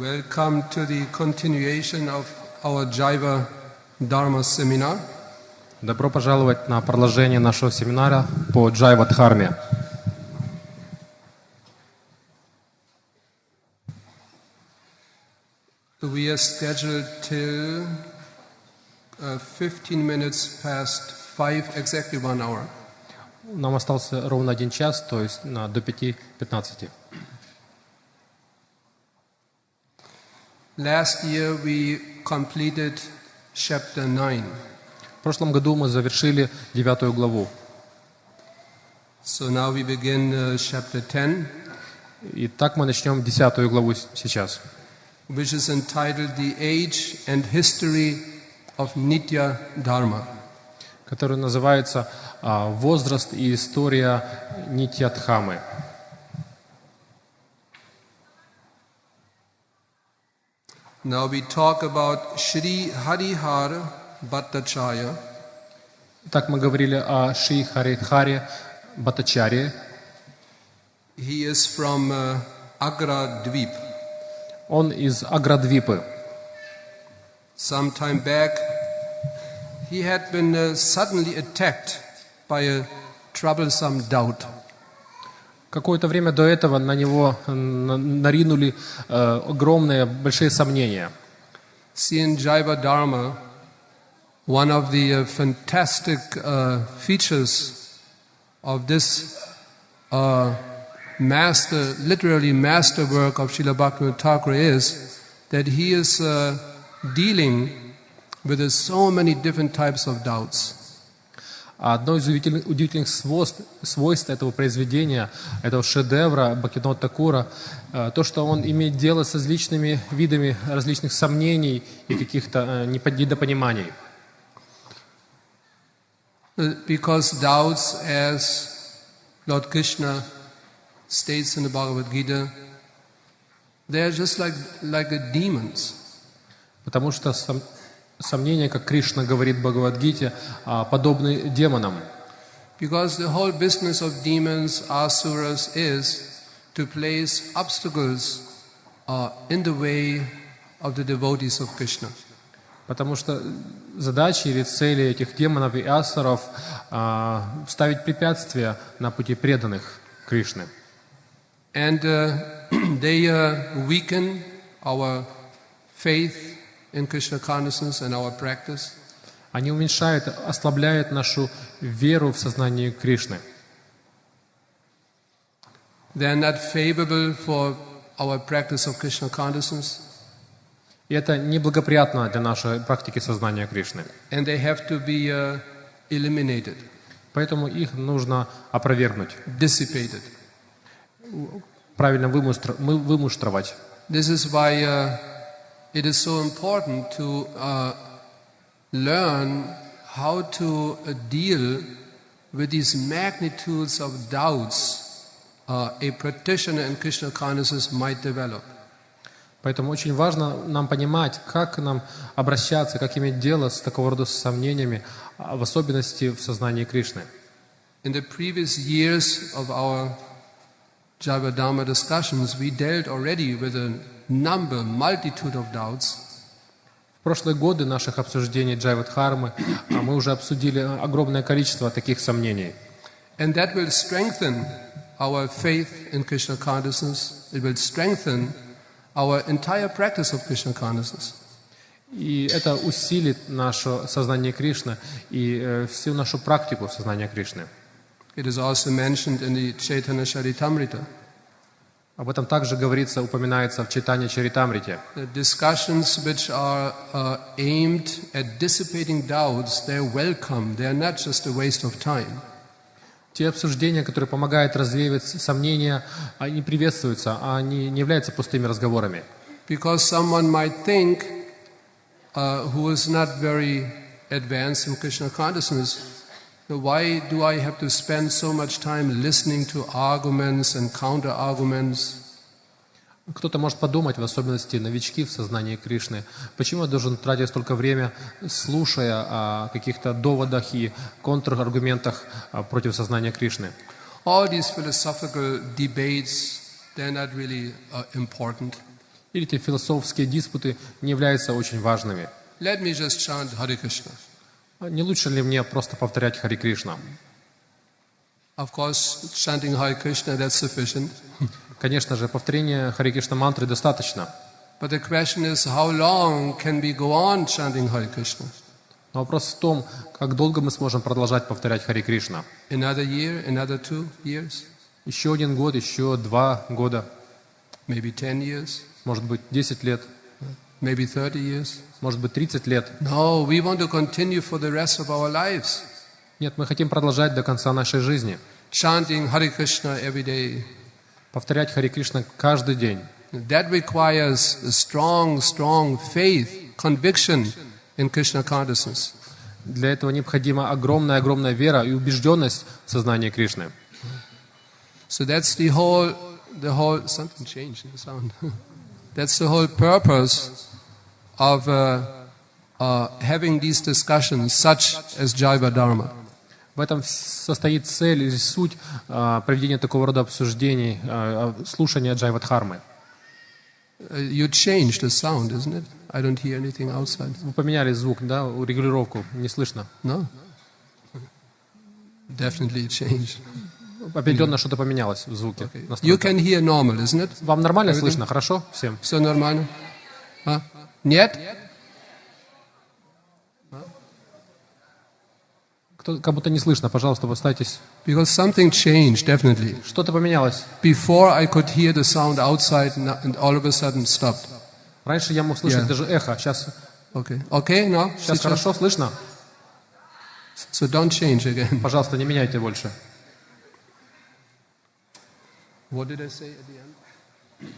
Welcome to the continuation of our Джайва Dharma seminar. Добро пожаловать на продолжение нашего семинара по Джайва-дхарме. We are scheduled till 15 minutes past 5, exactly 1 hour. Нам остался ровно 1 час, то есть до 5:15. Last year we completed chapter 9. В прошлом году мы завершили 9 главу. So now we begin chapter 10. Итак, мы начнем 10 главу сейчас, Which is entitled The Age and History of Nitya Dharma. который называется «Возраст и история Нитья-дхамы». Now we talk about Shri Harihara Bhattacharya. Так мы говорили о Шри Харидхаре Бхаттачарье. He is from Agradvip. Он из Аградвипы. Some time back, he had been suddenly attacked by a troublesome doubt. Какое-то время до этого на него наринули огромные, большие сомнения. See, in Jaiva Dharma, one of the fantastic features of this literally masterwork of Srila Bhaktivinoda Thakur is that he is dealing with so many different types of doubts. Одно из удивительных свойств этого произведения, этого шедевра Бхактивинода Thakura, то, что он имеет дело с различными видами различных сомнений и каких-то недопониманий. Because doubts, as Lord Krishna states in the Bhagavad Gita, they are just like demons. Потому что сомнения, как Кришна говорит в Бхагавад-гите, подобны демонам. Because the whole business of demons, asuras, is to place obstacles in the way of the devotees of Krishna. Потому что задачи или цели этих демонов и асуров ставить препятствия на пути преданных Кришны. And they weaken our faith in Krishna consciousness and our practice. Они уменьшают, ослабляют нашу веру в сознание Кришны. They are not favorable for our practice of Krishna consciousness. И это неблагоприятно для нашей практики сознания Кришны. And they have to be eliminated. Поэтому их нужно опровергнуть. Dissipated. Правильно вымуштровать. This is why it is so important to learn how to deal with these magnitudes of doubts a practitioner in Krishna consciousness might develop. Поэтому очень важно нам понимать, как нам обращаться, как иметь дело с такого рода сомнениями, в особенности в сознании Кришны. In the previous years of our Jaiva Dharma discussions, we dealt already with a multitude of doubts. В прошлые годы наших обсуждений Джайва-дхармы мы уже обсудили огромное количество таких сомнений. And that will strengthen our faith in Krishna consciousness. It will strengthen our entire practice of Krishna consciousness. И это усилит наше сознание Кришны и всю нашу практику сознания Кришны. It is also mentioned in the Chaitanya Charitamrita. Об этом также говорится, упоминается в Чайтанья Чаритамрите. The discussions which are aimed at dissipating doubts, they are welcome. They are not just a waste of time. Те обсуждения, которые помогают развеивать сомнения, они приветствуются, а они не являются пустыми разговорами. Because someone might think, who is not very advanced in Krishna consciousness, why do I have to spend so much time listening to arguments and counter-arguments? Кто-то может подумать, в особенности новички в сознании Кришны, почему я должен тратить столько времени, слушая о каких-то доводах и контраргументах против сознания Кришны. All these philosophical debates, they're not really important. или эти философские диспуты не являются очень важными. Let me just chant Hare Krishna. Не лучше ли мне просто повторять Харе Кришна? Of course, chanting Hare Krishna, that's sufficient. Конечно же, повторение Харе Кришна мантры достаточно. But the question is, how long can we go on chanting Hare Krishna? Но вопрос в том, как долго мы сможем продолжать повторять Харе Кришна. Another year, another 2 years, Еще 1 год, еще 2 года, maybe 10 years, может быть 10 лет, maybe 30 years. может быть 30 лет. No, we want to continue for the rest of our lives. Нет, мы хотим продолжать до конца нашей жизни. Chanting Hare Krishna every day. Повторять Харе Кришна каждый день. That requires a strong faith, conviction in Krishna consciousness. Для этого необходима огромная вера и убежденность в сознании Кришны. So that's the whole something changed in the sound. That's the whole purpose of having these discussions, such as Jaiva Dharma. В этом состоит цель и суть проведения такого рода обсуждений, слушания Джайва-дхармы. You changed the sound, isn't it? I don't hear anything outside. Вы поменяли звук, да, регулировку, не слышно. No? Definitely changed. Определенно что-то поменялось в звуке. You can hear normal, isn't it? Вам нормально слышно? Хорошо всем? Все нормально? Нет? Как будто не слышно, пожалуйста, поставьтесь. Because something changed, definitely. Что-то поменялось. Before I could hear the sound outside and all of a sudden stopped. Раньше я мог слышать даже эхо, сейчас Okay, now? Сейчас хорошо слышно? So don't change again. Пожалуйста, не меняйте больше. What did I say at the end?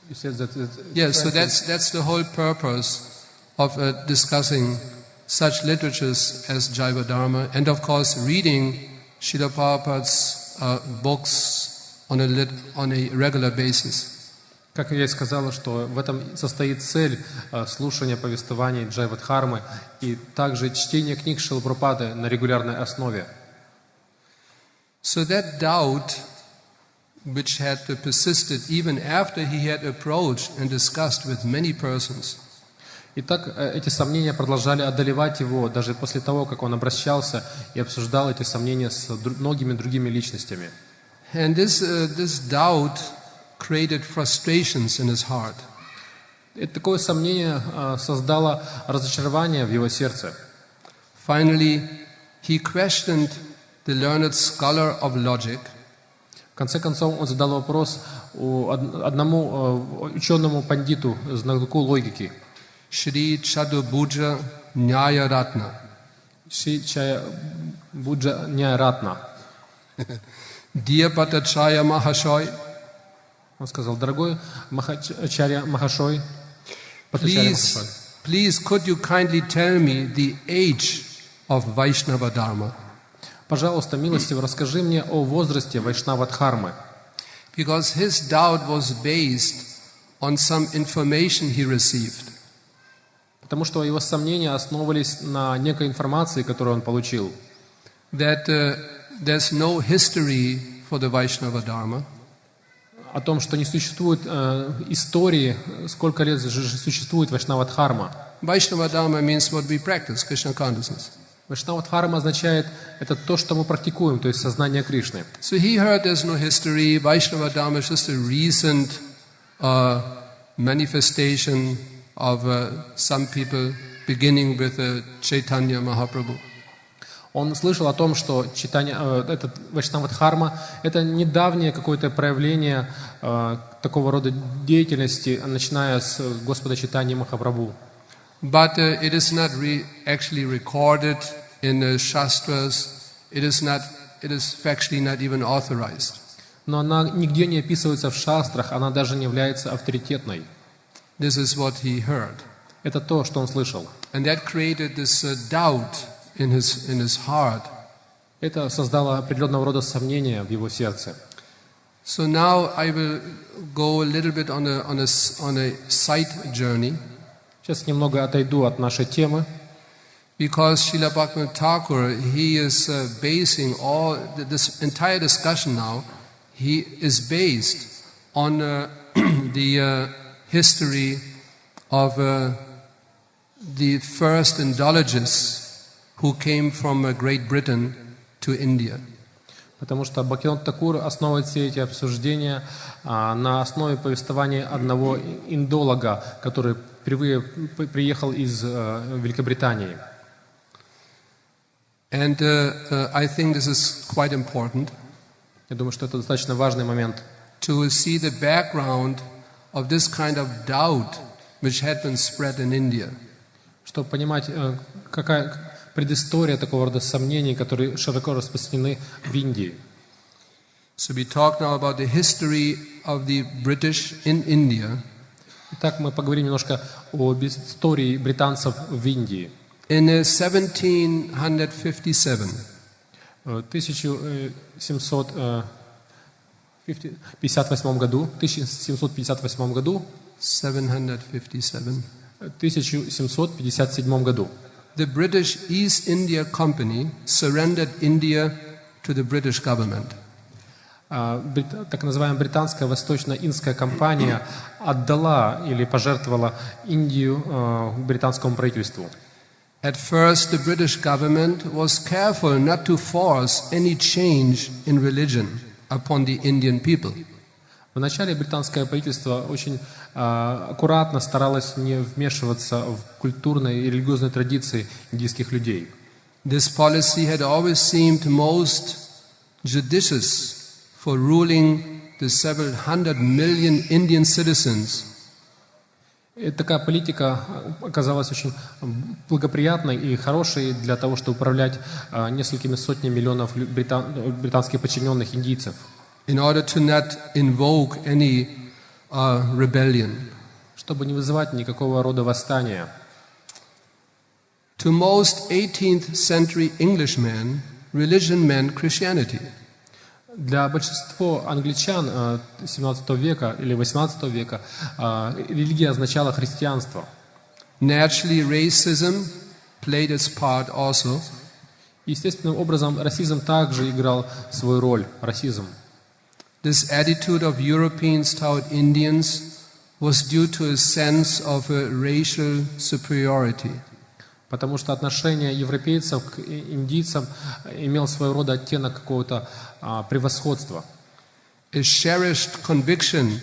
You said that Yes, so that's the whole purpose of discussing such literatures as Jaiva Dharma, and of course reading Srila Prabhupada's books on a regular basis. Как я и сказала, что в этом состоит цель слушания повествований Джайва-дхармы и также чтения книг Шрилы Прабхупады на регулярной основе. So that doubt, which had persisted even after he had approached and discussed with many persons, Итак, эти сомнения продолжали одолевать его даже после того, как он обращался и обсуждал эти сомнения с многими другими личностями. And this doubt created frustrations in his heart. И такое сомнение создало разочарование в его сердце. Finally, he questioned the learned scholar of logic. В конце концов, он задал вопрос одному ученому пандиту, знатоку логики. Shri Chadubhuja Nyaya Ratna. Шри Чадубхуджа Няяратна. Dear Bhattacharya Mahashoy, Он сказал: дорогой Ачарья Махашой, please could you kindly tell me the age of Vaishnava Dharma? пожалуйста, милостиво расскажи мне о возрасте Вайшнава-дхармы. Because his doubt was based on some information he received. Потому что его сомнения основывались на некой информации, которую он получил. That there's no history for the Vaishnava Dharma. О том, что не существует истории, сколько лет существует Вайшнава-дхарма. Vaishnava Dharma means what we practice, Krishna consciousness. Вайшнава-дхарма означает это то, что мы практикуем, то есть сознание Кришны. So he heard there's no history. Vaishnava Dharma is just a recent manifestation of some people, beginning with Chaitanya Mahaprabhu. Он слышал о том, что этот Вайшнава-дхарма – это недавнее какое-то проявление такого рода деятельности, начиная с Господа Чайтаньи Махапрабху. But it is not actually recorded in the Shastras. It is factually not even authorized. Но она нигде не описывается в шастрах, она даже не является авторитетной. This is what he heard. Это то, что он слышал. And that created this doubt in his heart. Это создало определенного рода сомнения в его сердце. So now I will go a little bit on a side journey. Сейчас немного отойду от нашей темы. Because Srila Bhaktivinoda Thakur, he is basing all this entire discussion now. He is based on the history of the first Indologists who came from Great Britain to India. Потому что Бхактивинода Тхакур основывает все эти обсуждения на основе повествования одного индолога, который впервые приехал из Великобритании. And I think this is quite important. Я думаю, что это достаточно важный момент. To see the background of this kind of doubt which had been spread in India. Чтобы понимать, какая предыстория такого рода сомнений, которые широко распространены в Индии. So we talk now about the history of the British in India. Итак, мы поговорим немножко об истории британцев в Индии. In 1757, В 1758 году, 757 the British East India Company surrendered India to the British government. Так называемая британская восточно-индская компания отдала или пожертвовала Индию британскому правительству. At first, the British government was careful not to force any change in religion upon the Indian people. Вначале британское правительство очень аккуратно старалось не вмешиваться в культурные и религиозные традиции индийских людей. This policy had always seemed most judicious for ruling the several 100 million Indian citizens. И такая политика оказалась очень благоприятной и хорошей для того, чтобы управлять несколькими сотнями миллионов британских подчиненных индийцев. In order to not invoke any rebellion. Чтобы не вызывать никакого рода восстания. To most 18th century Englishmen, religion meant Christianity. Для большинства англичан 17 века или 18 века религия означала христианство. Naturally, racism played its part also. Естественным образом расизм также играл свою роль. Расизм. This attitude of Europeans toward Indians was due to a sense of a racial superiority. Потому что отношение европейцев к индийцам имело своего рода оттенок какого-то превосходства. A cherished conviction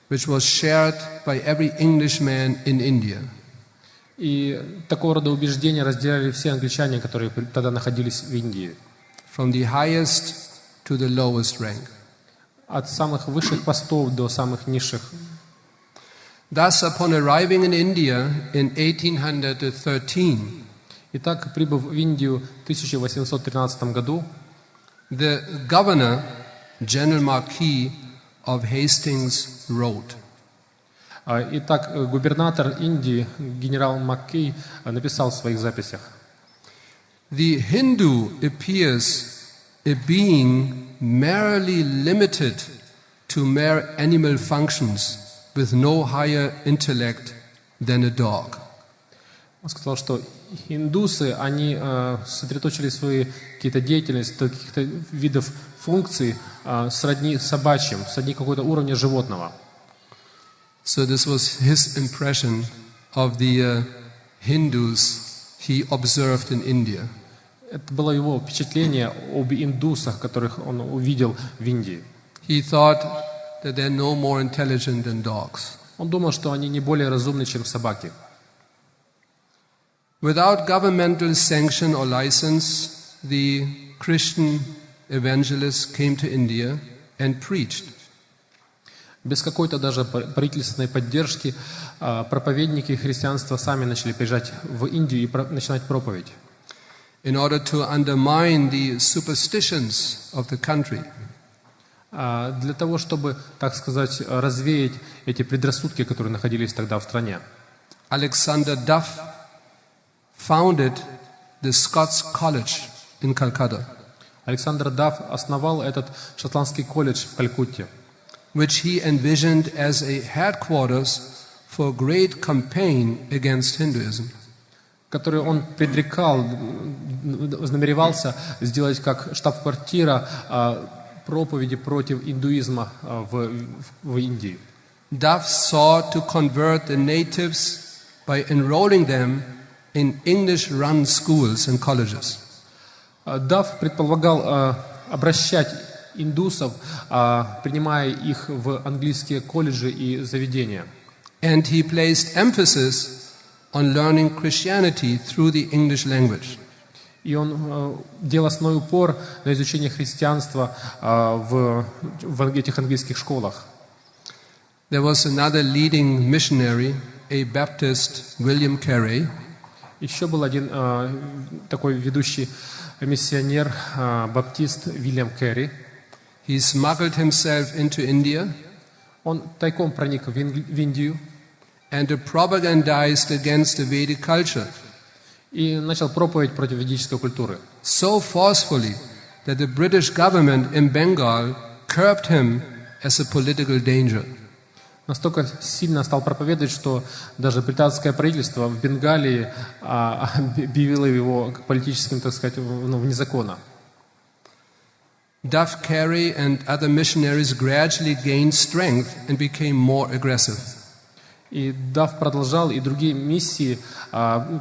which was shared by every Englishman in India. И такого рода убеждения разделяли все англичане, которые тогда находились в Индии. From the highest to the lowest rank. От самых высших постов до самых низших. Thus, upon arriving in India in 1813, Итак, прибыв в Индию в 1813 году, the governor, General Marquis of Hastings, wrote. Итак, губернатор Индии, генерал Маккей, написал в своих записях. The Hindu appears a being merely limited to mere animal functions, with no higher intellect than a dog. Он сказал, что индусы, они сосредоточили свои какие-то деятельности, каких-то видов функций сродни собачьим, сродни какого-то уровня животного. So this was his impression of the Hindus he observed in India. Это было его впечатление об индусах, которых он увидел в Индии. He thought that they're no more intelligent than dogs. Он думал, что они не более разумны, чем собаки. Without governmental sanction or license, the Christian evangelists came to India and preached. Без какой-то даже правительственной поддержки проповедники христианства сами начали приезжать в Индию и начинать проповедь. In order to undermine the superstitions of the country. Для того, чтобы, так сказать, развеять эти предрассудки, которые находились тогда в стране. Alexander Duff founded the Scots College in Calcutta. Александр Дафф основал этот шотландский колледж в Калькутте, which he envisioned as a headquarters for a great campaign against Hinduism. который он предрекал, намеревался сделать как штаб-квартира проповеди против индуизма в Индии. Duff sought to convert the natives by enrolling them in English-run schools and colleges. Дафф предполагал обращать индусов, принимая их в английские колледжи и заведения. And he placed emphasis on learning Christianity through the English language. И он делал основной упор на изучение христианства в этих английских школах. There was another leading missionary, a Baptist, William Carey. Еще был один такой ведущий миссионер, баптист Уильям Керри. He smuggled himself into India. Он тайком проник в Индию. And propagandized against the Vedic culture. И начал проповедь против ведической культуры. So forcefully that the British government in Bengal curbed him as a political danger. Настолько сильно стал проповедовать, что даже британское правительство в Бенгалии объявило его политическим, так сказать, вне закона. Duff Carey and other missionaries gradually gained strength and became more aggressive. И Дафф продолжал, и другие миссии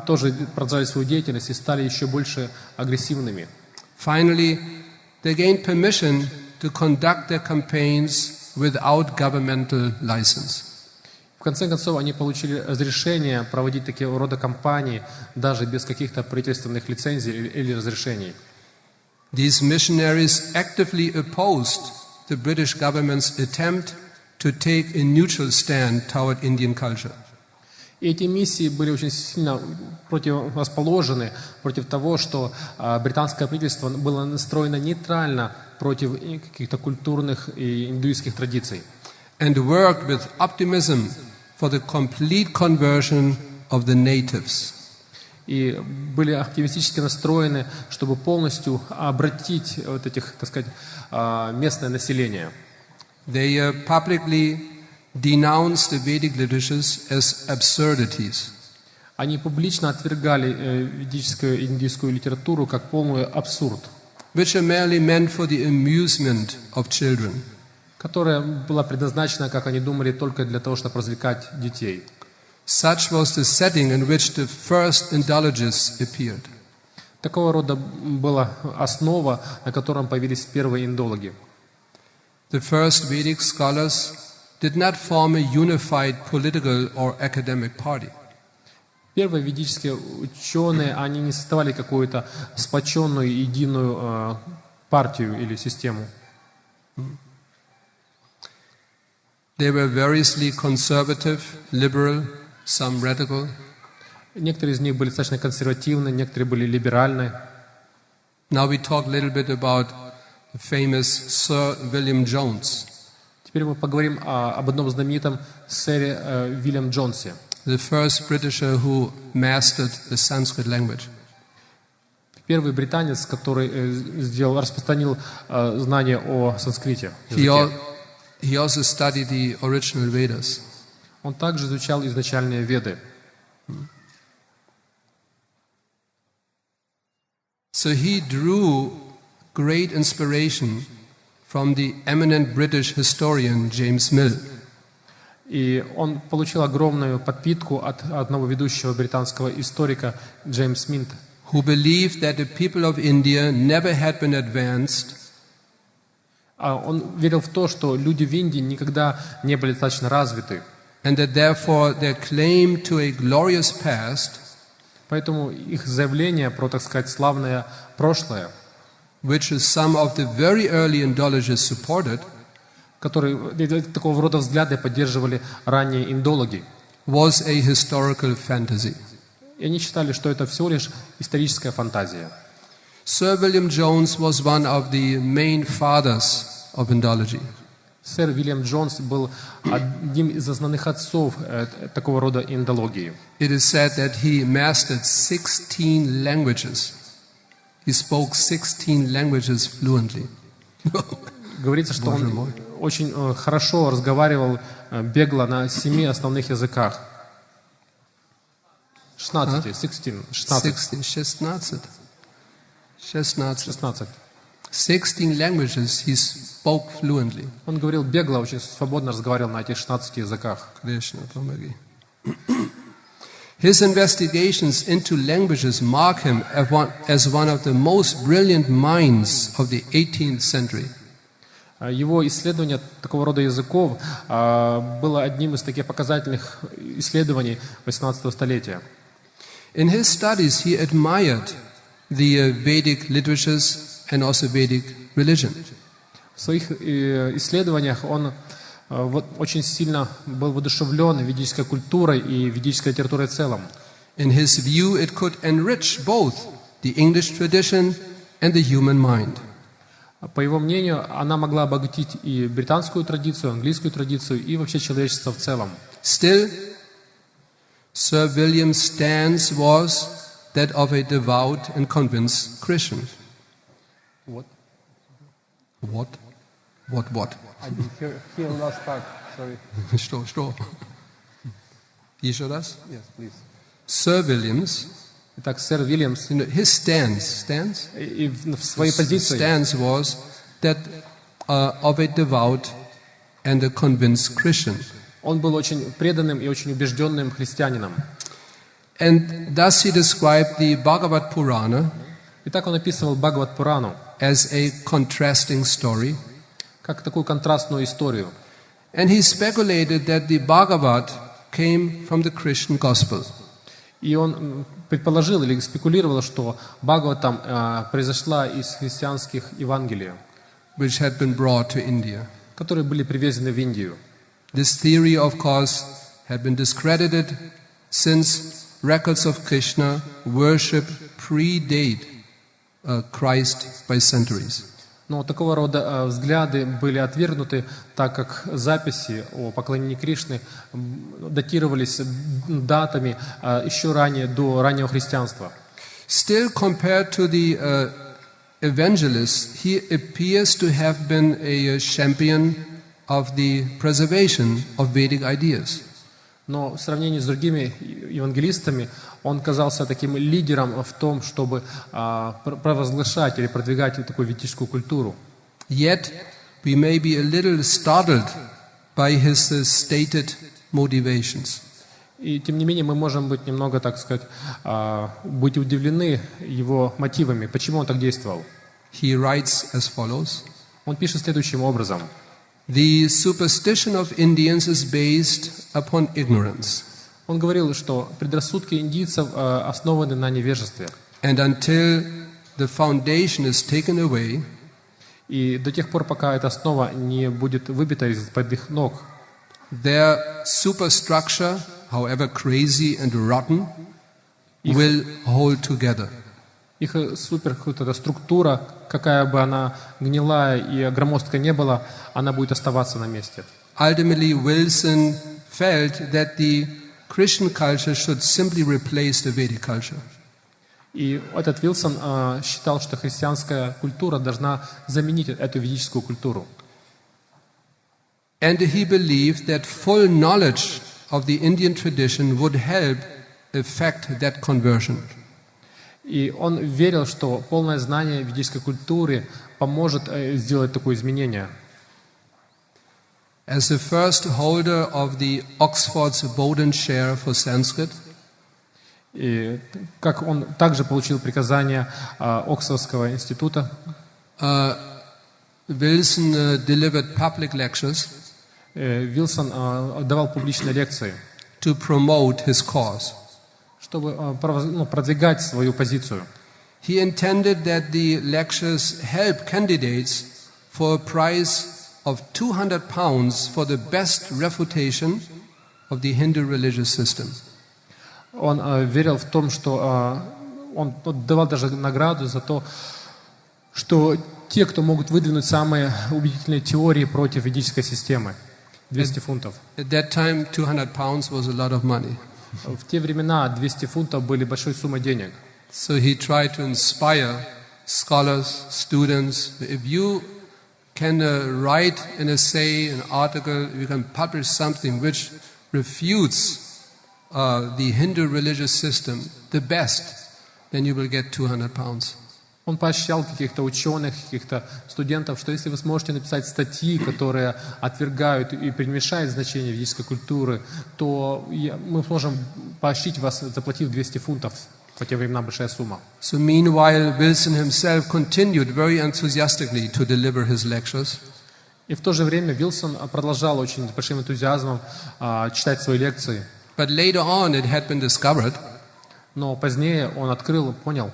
тоже продолжали свою деятельность и стали еще больше агрессивными. Finally, they gained permission to conduct their campaigns without governmental license. В конце концов, они получили разрешение проводить такие рода кампании даже без каких-то правительственных лицензий или разрешений. These missionaries actively opposed the British government's attempt to take a neutral stand toward Indian culture. И эти миссии были очень сильно противорасположены против того, что британское правительство было настроено нейтрально против каких-то культурных и индуистских традиций. And worked with optimism for the complete conversion of the natives. И были оптимистически настроены, чтобы полностью обратить вот этих, так сказать, местное население. They publicly denounced the Vedic literatures as absurdities. Они публично отвергали ведическую и индийскую литературу как полный абсурд, which are merely meant for the amusement of children. Которая была предназначена, как они думали, только для того, чтобы развлекать детей. Such was the setting in which the first indulgences appeared. Такого рода была основа, на котором появились первые индологи. The first Vedic scholars did not form a unified political or academic party. Первые ведические ученые, они не создавали какую-то сплоченную, единую партию или систему. They were variously conservative, liberal, some radical. Некоторые из них были достаточно консервативны, некоторые были либеральны. Now we talk a little bit about the famous Sir William Jones. Теперь мы поговорим об одном знаменитом сэре Уильям Джонсе. The first Britisher who mastered the Sanskrit language. Первый британец, который распространил знания о санскрите. He also studied the original Vedas. Он также изучал изначальные Веды. So he drew great inspiration from the eminent British historian James Mill. И он получил огромную подпитку от одного ведущего британского историка Джеймс Минта, who believed that the people of India never had been advanced. Он верил в то, что люди в Индии никогда не были достаточно развиты. And that therefore their claim to a glorious past, поэтому их заявление про, так сказать, славное прошлое, which is some of the very early Indologists supported, которые такого рода взгляды поддерживали ранние индологи, was a historical fantasy. И они считали, что это всего лишь историческая фантазия. Sir William Jones was one of the main fathers of Indology. Сэр Уильям Джонс был одним из основных отцов такого рода индологии. It is said that he mastered 16 languages. He spoke 16 languages fluently. Говорится, что он очень хорошо разговаривал бегло на 7 основных языках. 16. 16 languages he spoke fluently. Он говорил бегло, очень свободно разговаривал на этих 16 языках. Krishna, his investigations into languages mark him as one of the most brilliant minds of the 18th century. Его исследование такого рода языков было одним из таких показательных исследований 18 столетия. In his studies, he admired the Vedic literatures and also Vedic religion. В своих исследованиях он очень сильно был воодушевлен ведической культурой и ведической литературой в целом. In his view, it could enrich both the English tradition and the human mind. По его мнению, она могла обогатить и британскую традицию, английскую традицию, и вообще человечество в целом. Still, Sir William's stance was that of a devout and convinced Christian. What? I didn't hear last part, sorry. Что? Еще раз? Yes, please. Sir William's, Итак, сэр Вильямс, his stance и в своей позиции stance was that of a devout and a convinced Christian. он был очень преданным и очень убежденным христианином. And thus he described the Bhagavad Purana И так он описывал Бхагават Пурану as a contrasting story. как такую контрастную историю. And he speculated that the Bhagavad came from the Christian gospel. И он предположил или спекулировал, что Бхагаватам произошла из христианских Евангелий, which had been brought to India. которые были привезены в Индию. This theory, of course, had been discredited since records of Krishna worship predate Christ by centuries. Но такого рода взгляды были отвергнуты, так как записи о поклонении Кришны датировались датами еще ранее, до раннего христианства. Still, compared to the evangelists, he appears to have been a champion of the preservation of Vedic ideas. Но в сравнении с другими евангелистами он казался таким лидером в том, чтобы провозглашать или продвигать такую ведическую культуру. Yet, we may be a little startled by his stated motivations. И тем не менее мы можем быть немного, так сказать, быть удивлены его мотивами, почему он так действовал. He writes as follows. Он пишет следующим образом. The superstition of Indians is based upon ignorance. Он говорил, что предрассудки индийцев основаны на невежестве. And until the foundation is taken away, и до тех пор, пока эта основа не будет выбита из-под их ног, their superstructure, however crazy and rotten, will hold together. Их структура, какая бы она гнилая и громоздкая не была, она будет оставаться на месте. Ultimately, Wilson felt that the Christian culture should simply replace the Vedic culture. И этот Вилсон считал, что христианская культура должна заменить эту ведическую культуру. And he believed that full knowledge of the Indian tradition would help effect that conversion. И он верил, что полное знание ведической культуры поможет сделать такое изменение. As the first holder of the Oxford's Bowdoin Chair for Sanskrit, и как он также получил приказание Оксфордского института, Wilson delivered public lectures Вилсон давал публичные лекции, to promote his cause. чтобы продвигать свою позицию. He intended that the lectures help candidates for a prize of £200 for the best refutation of the Hindu religious system. Он верил в том, что он давал даже награду за то, что те, кто могут выдвинуть самые убедительные теории против ведической системы, 200 фунтов. At that time, £200 was a lot of money. В те времена 200 фунтов были большой суммой денег. So he tried to inspire scholars, students. If you can write an essay, an article, you can publish something which refutes the Hindu religious system, the best, then you will get £200. Он поощрял каких-то ученых, каких-то студентов, что если вы сможете написать статьи, которые отвергают и перемешают значение ведической культуры, то мы сможем поощрить вас, заплатив 200 фунтов. По тем временам большая сумма. So meanwhile, Wilson himself continued very enthusiastically to deliver his lectures. И в то же время Вилсон продолжал очень с большим энтузиазмом читать свои лекции. But later on it had been discovered Но позднее он понял,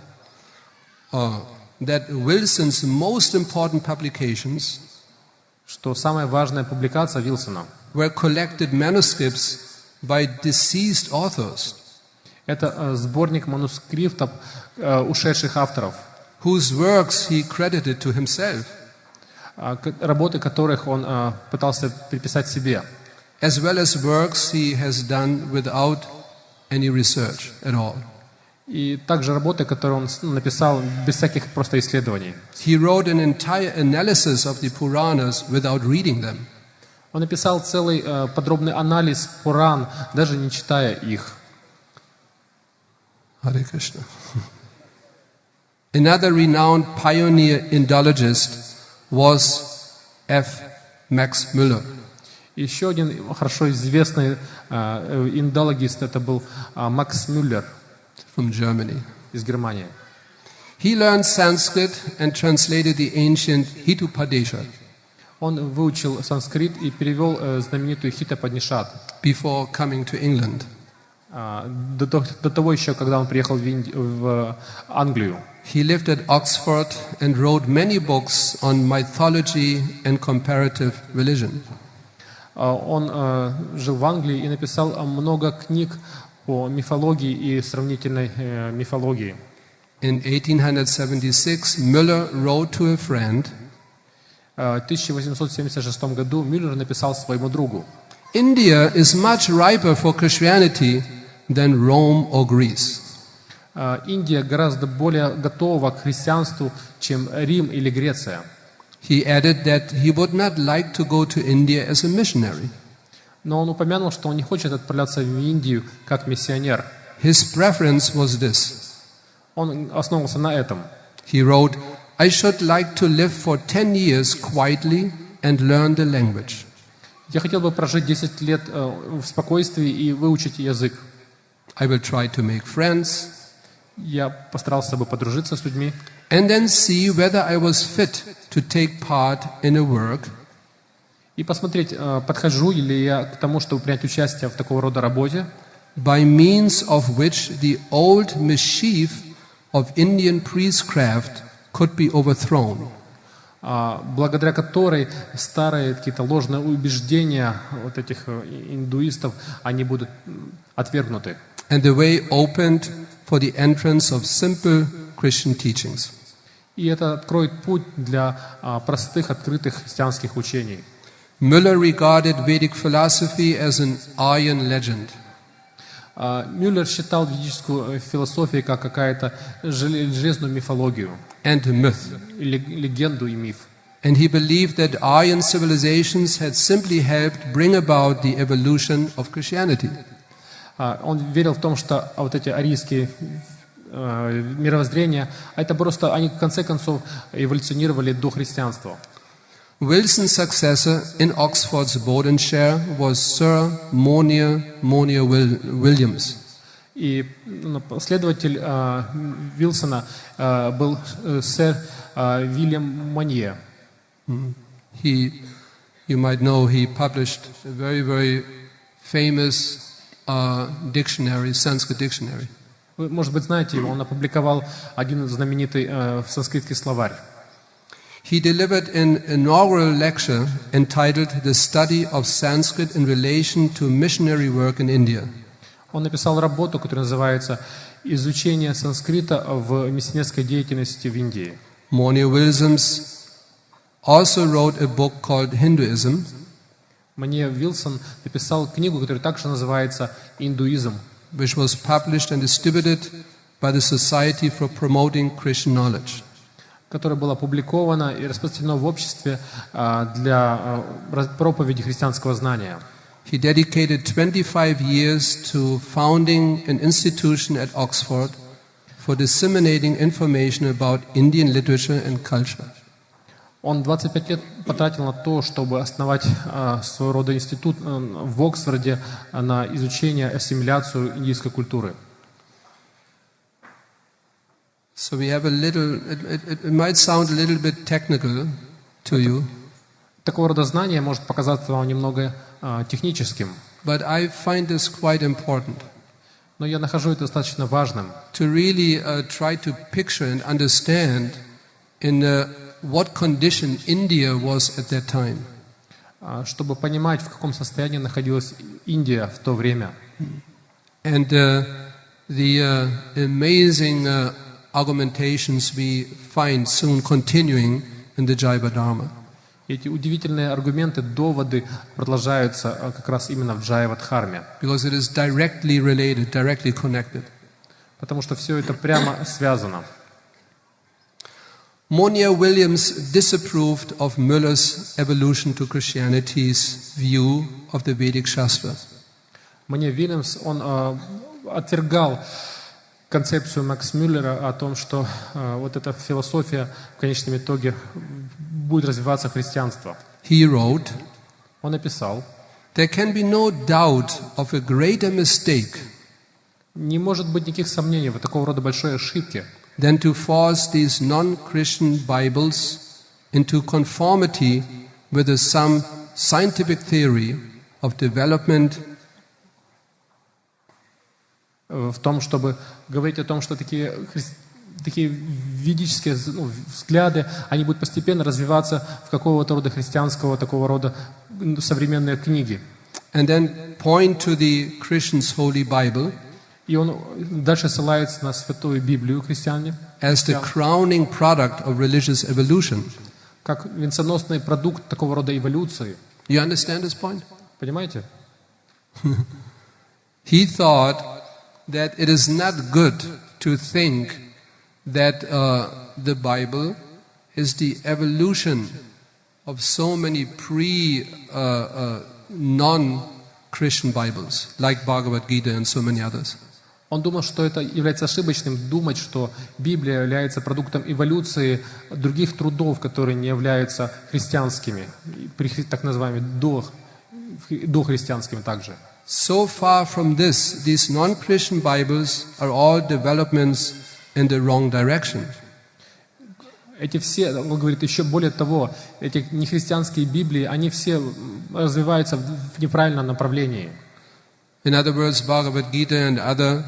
that Wilson's most important publications что самая важная публикация Вилсона were collected manuscripts by deceased authors, это сборник манускриптов ушедших авторов, whose works he credited to himself, работы которых он пытался приписать себе, as well as works he has done without any research at all. и также работы, которые он написал без всяких просто исследований. He wrote an entire analysis of the Puranas without reading them. Он написал целый подробный анализ Пуран, даже не читая их. Hare Krishna. Another renowned pioneer Indologist was F. Max Müller. Еще один хорошо известный индологист, это был Макс Мюллер From Germany. из Германии. He learned Sanskrit and translated the ancient Hitopadesha Он выучил санскрит и перевел знаменитую Хитапанишад before coming to England. До того еще, когда он приехал в Англию. He lived at Oxford and wrote many books on mythology and comparative religion. Он жил в Англии и написал много книг по мифологии и сравнительной мифологии. In 1876, Müller wrote to a friend, В 1876 году Мюллер написал своему другу: India is much riper for Christianity than Rome or Greece. Индия гораздо более готова к христианству, чем Рим или Греция. He added that he would not like to go to India as a missionary. Но он упомянул, что он не хочет отправляться в Индию как миссионер. His preference was this. Он основывался на этом. He wrote, I should like to live for 10 years quietly and learn the language. Я хотел бы прожить 10 лет в спокойствии и выучить язык. I will try to make friends Я постарался бы подружиться с людьми and then see whether I was fit to take part in a work и посмотреть, подхожу ли я к тому, чтобы принять участие в такого рода работе, by means of which the old mischief of Indian priestcraft could be overthrown. Благодаря которой старые какие-то ложные убеждения вот этих индуистов, они будут отвергнуты. And the way opened for the entrance of simple Christian teachings. И это откроет путь для простых, открытых христианских учений. Müller regarded Vedic philosophy as an Aryan legend. Мюллер считал ведическую философию как какая-то железную мифологию, And myth. легенду и миф. And he believed that Aryan civilizations had simply helped bring about the evolution of Christianity. Он верил в том, что вот эти арийские мировоззрения, это просто они в конце концов эволюционировали до христианства. Wilson's successor in Oxford's Bodenshire was Sir Monier Williams. И последователь Вилсона был сэр Вильям Монье. You might know, he published a very, very famous dictionary, Sanskrit dictionary. Вы, может быть, знаете его, он опубликовал один знаменитый санскритский словарь. He delivered an inaugural lecture entitled The Study of Sanskrit in Relation to Missionary Work in India. Он написал работу, которая называется «Изучение санскрита в миссионерской деятельности в Индии». Monier Williams also wrote a book called Hinduism, Мне Вилсон написал книгу, которая также называется «Индуизм», which was published and distributed by the Society for Promoting Christian Knowledge. которая была опубликована и распространена в обществе для проповеди христианского знания. He dedicated 25 years to founding an institution at Oxford for disseminating information about Indian literature and culture. Он 25 лет потратил на то, чтобы основать своего рода институт в Оксфорде на изучение, ассимиляцию индийской культуры. So we have a little, it might sound a little bit technical to you. Такого рода знание может показаться вам немного техническим. But I find this quite important. Но я нахожу это достаточно важным. To really try to picture and understand in what condition India was at that time. Чтобы понимать, в каком состоянии находилась Индия в то время. And the amazing argumentations we find soon continuing in the Jaiva Dharma. Эти удивительные аргументы, доводы продолжаются как раз именно в Джайва-дхарме. Because it is directly related, directly connected. Потому что все это прямо связано. Monier Williams disapproved of Müller's evolution to Christianity's view of the Vedic Shastra. Моньер Вильямс, он отвергал концепцию Макс Мюллера о том, что вот эта философия в конечном итоге будет развиваться христианство. He wrote, Он написал, "There can be no doubt of a greater mistake не может быть никаких сомнений в такого рода большой ошибке, than to force these non-Christian Bibles into conformity with some scientific theory of development." В том, чтобы говорить о том, что такие ведические взгляды, они будут постепенно развиваться в какого-то рода христианского, такого рода современные книги. And then point to the Christian's Holy Bible И он дальше ссылается на Святую Библию христиане, as the crowning product of religious evolution. как венценосный продукт такого рода эволюции. You understand this point? Понимаете? He thought that it is not good to think that the Bible is the evolution of so many non-Christian Bibles, like Bhagavad Gita and so many others. Он думал, что это является ошибочным думать, что Библия является продуктом эволюции других трудов, которые не являются христианскими, так называемыми дохристианскими также. So far from this, these non-Christian Bibles are all developments in the wrong direction. Эти все, он говорит, еще более того, эти нехристианские Библии, они все развиваются в неправильном направлении. In other words, Bhagavad Gita and other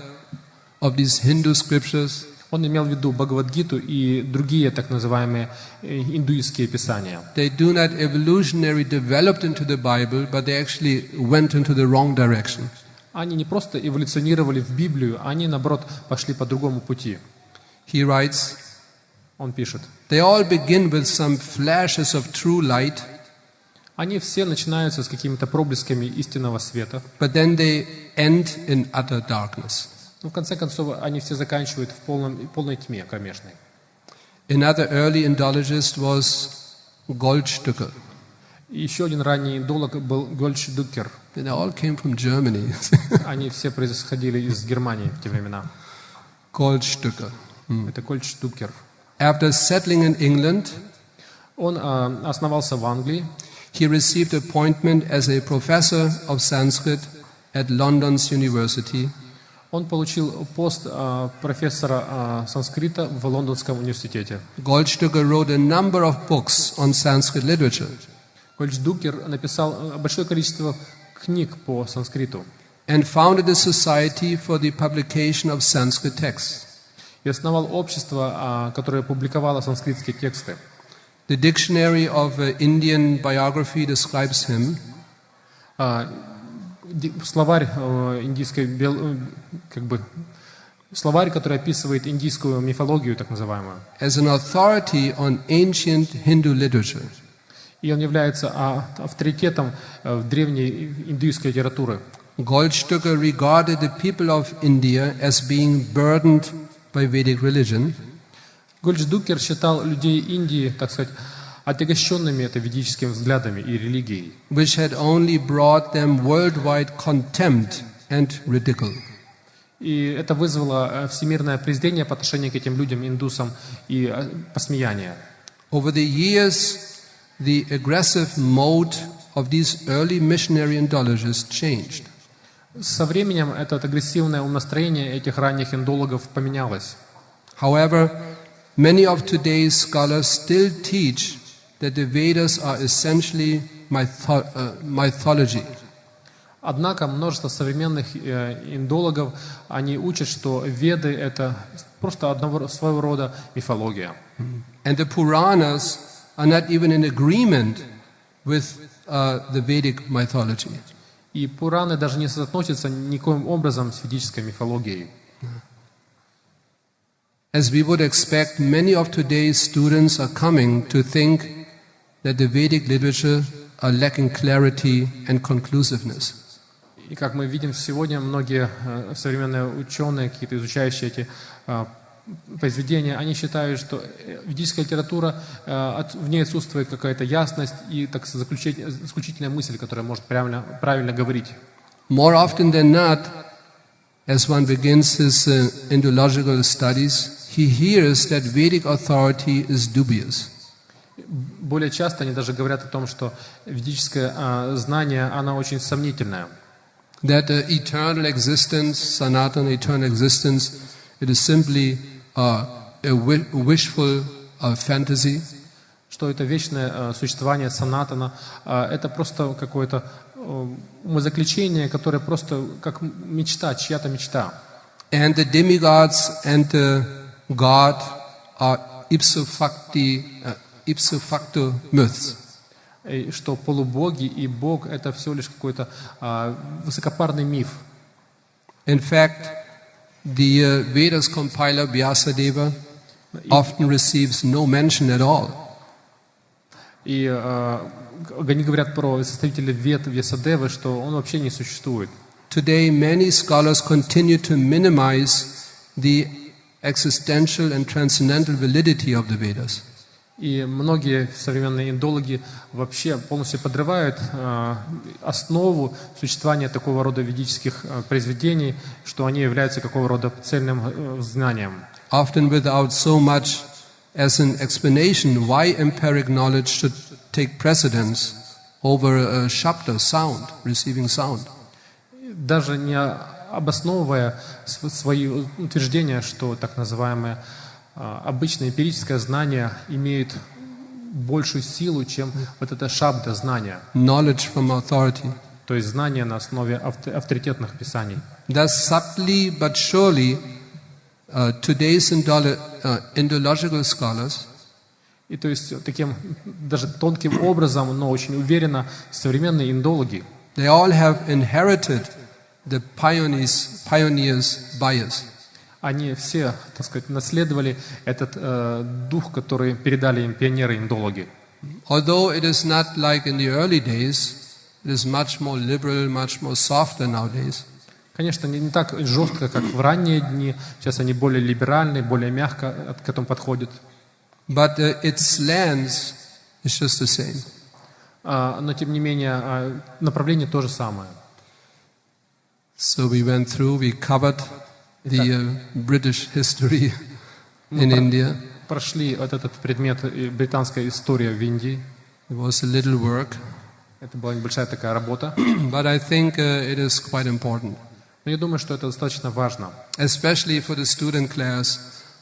of these Hindu scriptures, Он имел в виду Бхагавад-гиту и другие так называемые индуистские писания. they do not evolutionary developed into the Bible, but they actually went into the wrong direction. Они не просто эволюционировали в Библию, они, наоборот, пошли по другому пути. He writes, Он пишет, they all begin with some flashes of true light, они все начинаются с какими-то проблесками истинного света, but then they end in utter darkness. но в конце концов они все заканчивают в полной тьме кромешной. Another early Indologist was Goldstücke. И еще один ранний индолог был Goldstücker. They all came from Germany. Они все происходили из Германии в те времена. Goldstücke. Это Goldstücker. After settling in England, Он основался в Англии. he received appointment as a professor of Sanskrit at London's University. Он получил пост профессора санскрита в Лондонском университете. Goldstücke wrote a number of books on Sanskrit literature. Goldstücker написал большое количество книг по санскриту and founded a society for the publication of Sanskrit texts. и основал общество, которое публиковало санскритские тексты. The dictionary of Indian biography describes him Словарь индийской, словарь, который описывает индийскую мифологию, так называемую. as an authority on ancient Hindu literature. И он является авторитетом в древней индуистской литературы. Goldstücke regarded the people of India as being burdened by Vedic religion. Goldstücker считал людей Индии, так сказать, отягощенными ведическими взглядами и религией, which had only brought them worldwide contempt and ridicule. И это вызвало всемирное презрение по отношению к этим людям, индусам, и посмеяние. Over the years, the aggressive mode of these early missionary Indologists changed. Со временем это агрессивное умонастроение этих ранних индологов поменялось. However, many of today's scholars still teach that the Vedas are essentially mythology. Однако множество современных индологов, они учат, что Веды — это просто одного своего рода мифология. And the Puranas are not even in agreement with the Vedic mythology. И Пураны даже не соотносятся никоим образом с ведической мифологией. As we would expect, many of today's students are coming to think that the Vedic literature are lacking clarity and conclusiveness. И как мы видим сегодня, многие современные ученые, какие-то изучающие эти произведения, они считают, что ведическая литература, в ней отсутствует какая-то ясность и так заключительная мысль, которая может правильно говорить. More often than not, as one begins his Indological studies, he hears that Vedic authority is dubious. Более часто они даже говорят о том, что ведическое знание, оно очень сомнительное. That eternal existence, Sanatana eternal existence, it is simply a wishful fantasy. Что это вечное существование санатана, это просто какое-то умозаключение, которое просто как мечта, чья-то мечта. And the demigods and the God are ipso facto myths. И что полубоги и Бог — это всего лишь какой-то высокопарный миф. In fact, the Vedas compiler Vyasadeva often receives no mention at all. И они говорят про составителя Вед Вьясадевы, что он вообще не существует. Today, many scholars continue to minimize the existential and transcendental validity of the Vedas. И многие современные индологи вообще полностью подрывают основу существования такого рода ведических произведений, что они являются какого рода цельным знанием. Often without so much as an explanation why empiric knowledge should take precedence over a shabda, sound, receiving sound. Даже не обосновывая свои утверждения, что так называемое обычное эмпирическое знание имеет большую силу, чем вот это шабда знание. Knowledge from authority. То есть знание на основе авторитетных писаний. Thus, subtly but surely, today's Indological scholars, и то есть таким даже тонким образом, но очень уверенно современные индологи, they all have inherited the pioneers' bias. Они все, так сказать, наследовали этот дух, который передали им пионеры-индологи. Although it is not like in the early days, it is much more liberal, much more softer nowadays. Конечно, не так жестко, как в ранние дни. Сейчас они более либеральные, более мягко к этому подходят. But its lens is just the same. Но тем не менее направление то же самое. So we went through, we covered the British history in India. Прошли вот этот предмет британская история в Индии. It was a little work. Это была небольшая такая работа. But I think it is quite important. Но я думаю, что это достаточно важно. Especially for the student class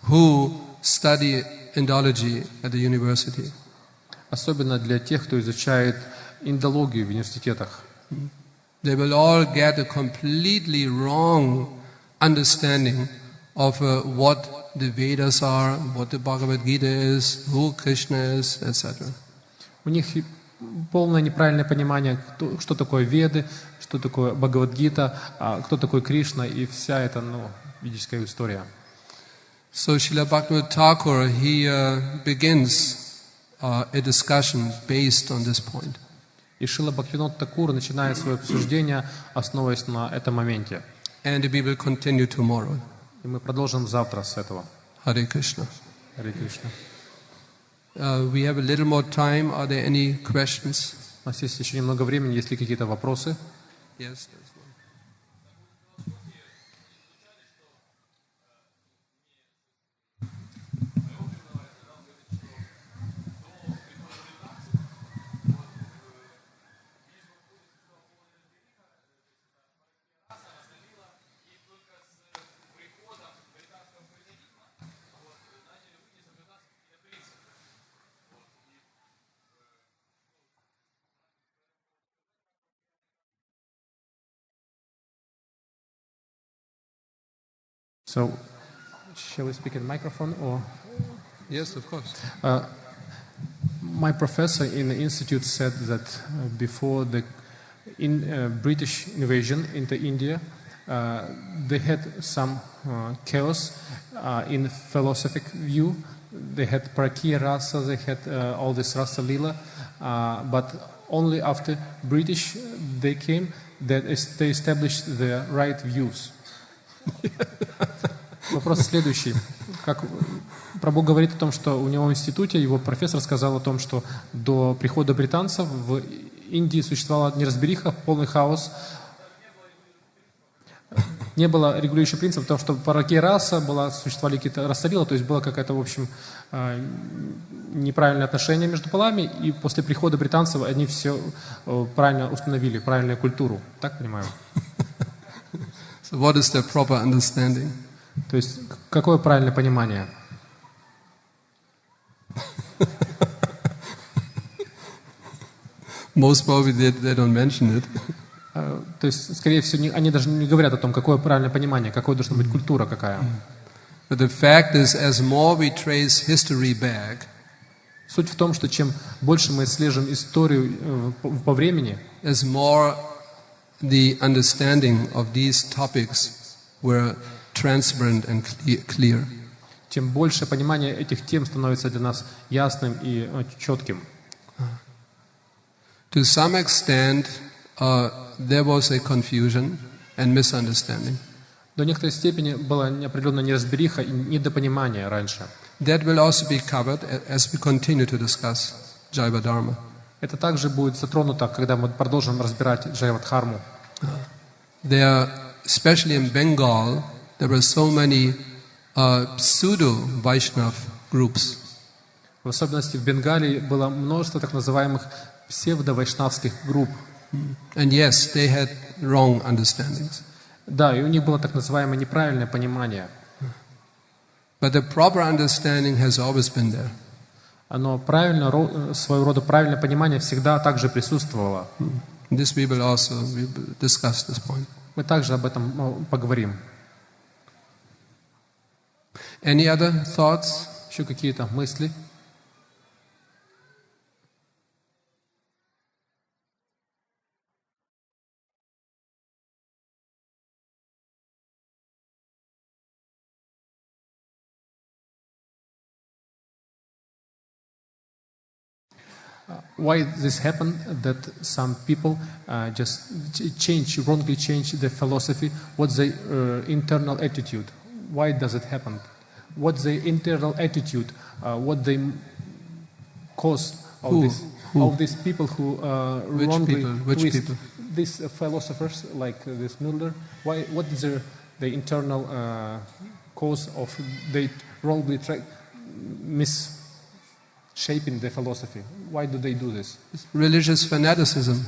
who study Indology at the university. Особенно для тех, кто изучает индологию в университетах. They will all get a completely wrong understanding of what the Vedas are, what the Bhagavad Gita is, who Krishna is, etc. У них полное неправильное понимание, что такое Веды, что такое Бхагавад-гита, кто такой Кришна и вся эта ведическая история. So Srila Bhaktivinoda Thakur, he begins a discussion based on this point. И Шрила Бхактивинод Такур начинает свое обсуждение, основываясь на этом моменте. And we will continue tomorrow. И мы продолжим завтра с этого. Hare Krishna. Харе Кришна. We have a little more time. Are there any questions? У нас есть еще немного времени, есть ли какие-то вопросы? Yes. So, shall we speak in the microphone or? Yes, of course. My professor in the institute said that before the British invasion into India, they had some chaos in philosophic view. They had Prakya Rasa, they had all this Rasa Lila, but only after British they came that they established the right views. Вопрос следующий. Как Прабху говорит о том, что у него в институте его профессор сказал о том, что до прихода британцев в Индии существовала неразбериха, полный хаос. Не было регулирующего принципа, потому что паракия раса существовали какие-то рассолила, то есть было какое-то, в общем, неправильное отношение между полами, и после прихода британцев они все правильно установили, правильную культуру. Так понимаю? So what is the proper understanding? То есть какое правильное понимание? Most probably they don't mention it. То есть, скорее всего, они даже не говорят о том, какое правильное понимание, какой должна быть культура какая. But the fact is, as more we trace history back, суть в том, что чем больше мы исследуем историю по времени, as more the understanding of these topics were transparent and clear. Тем больше понимание этих тем становится для нас ясным и четким. To some extent, there was a confusion and misunderstanding. До некоторой степени была определенная неразбериха и недопонимание раньше. That will also be covered as we continue to discuss Jaiva Dharma. Это также будет затронуто, когда мы продолжим разбирать Джайва-дхарму. There, especially in Bengal, there were so many pseudo-Vaishnav groups. В особенности в Бенгалии было множество так называемых псевдо-вайшнавских групп. And yes, they had wrong understandings. Да, и у них было так называемое неправильное понимание. But the proper understanding has always been there. Оно правильно, своего рода правильное понимание всегда также присутствовало. This we will discuss this point. Мы также об этом поговорим. Any other thoughts? Еще какие-то мысли? Why this happened? That some people just wrongly change their philosophy. What's the internal attitude? Why does it happen? What's the internal attitude? What they cause of these people who wrongly twist these philosophers like this Mulder? What is the internal cause of they wrongly shaping the philosophy? Why do they do this? Religious fanaticism.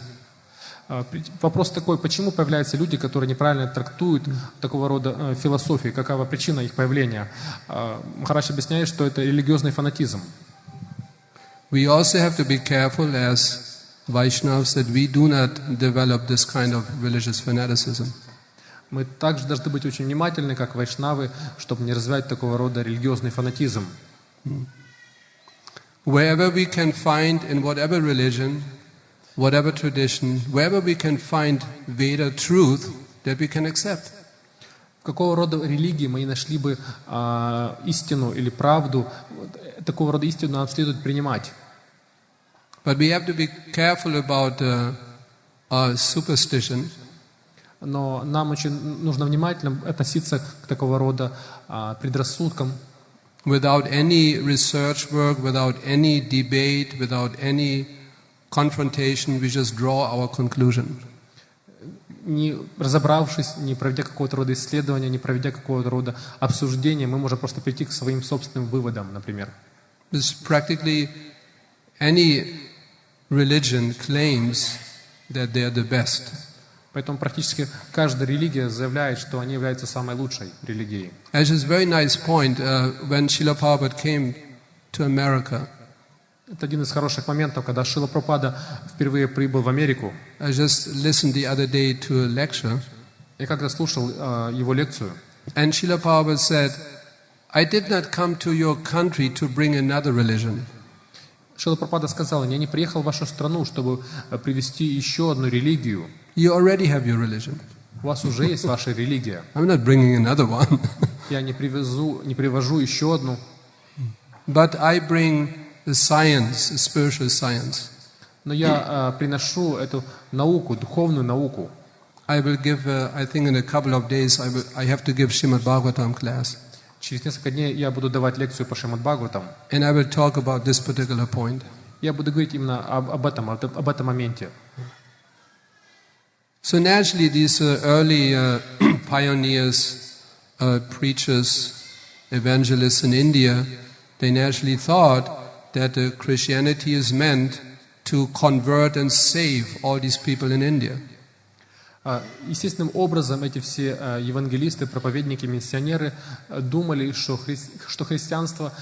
Вопрос такой, почему появляются люди, которые неправильно трактуют такого рода философии? Какова причина их появления? Махарадж объясняет, что это религиозный фанатизм. We also have to be careful as Vaishnavas that we do not develop this kind of religious fanaticism. Мы также должны быть очень внимательны, как вайшнавы, чтобы не развивать такого рода религиозный фанатизм. Wherever we can find, in whatever religion, whatever tradition, wherever we can find Veda truth that we can accept. Какого рода религии мы и нашли бы истину или правду, такого рода истину нам следует принимать. But we have to be careful about superstition. Но нам очень нужно внимательно относиться к такого рода предрассудкам. Without any research work, without any debate, without any confrontation, we just draw our conclusion. Не разобравшись, не проведя какого-то рода исследования, не проведя какого-то рода обсуждения, мы можем просто прийти к своим собственным выводам, например. Practically any religion claims that they are the best. Поэтому практически каждая религия заявляет, что они являются самой лучшей религией. Actually, it's a very nice point. When Шрила Прабхупада came to America, это один из хороших моментов, когда Шрила Прабхупада впервые прибыл в Америку. I just listened the other day to a lecture. Я когда слушал его лекцию, And Srila Prabhupada said, I did not come to your country to bring another religion. Шрила Прабхупада сказал: я не приехал в вашу страну, чтобы привести еще одну религию. You already have your religion. У вас уже есть ваша религия. I'm not bringing another one. Я не привожу еще одну. But I bring the science, the spiritual science. Но я приношу эту науку, духовную науку. I will give, I think in a couple of days, I have to give Srimad Bhagavatam class. Через несколько дней я буду давать лекцию по Шримад Бхагаватам. And I will talk about this particular point. Я буду говорить именно об этом моменте. So naturally, these early pioneers, preachers, evangelists in India, they naturally thought that Christianity is meant to convert and save all these people in India. Естественным образом эти все евангелисты, проповедники, миссионеры думали, что христианство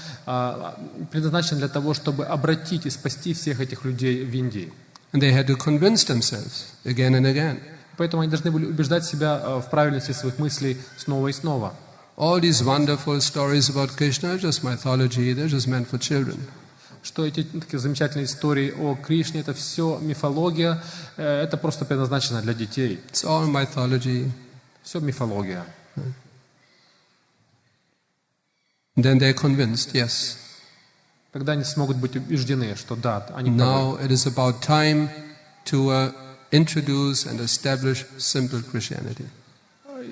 предназначено для того, чтобы обратить и спасти всех этих людей в Индии. And they had to convince themselves again and again. Поэтому они должны были убеждать себя в правильности своих мыслей снова и снова. All these wonderful stories about Krishna are just mythology, they're just meant for children. Что эти такие замечательные истории о Кришне, это все мифология, это просто предназначено для детей. It's all mythology. Все мифология. And then they're convinced, yes. Тогда они смогут быть убеждены, что да, они Now правы. it is about time to introduce and establish simple Christianity.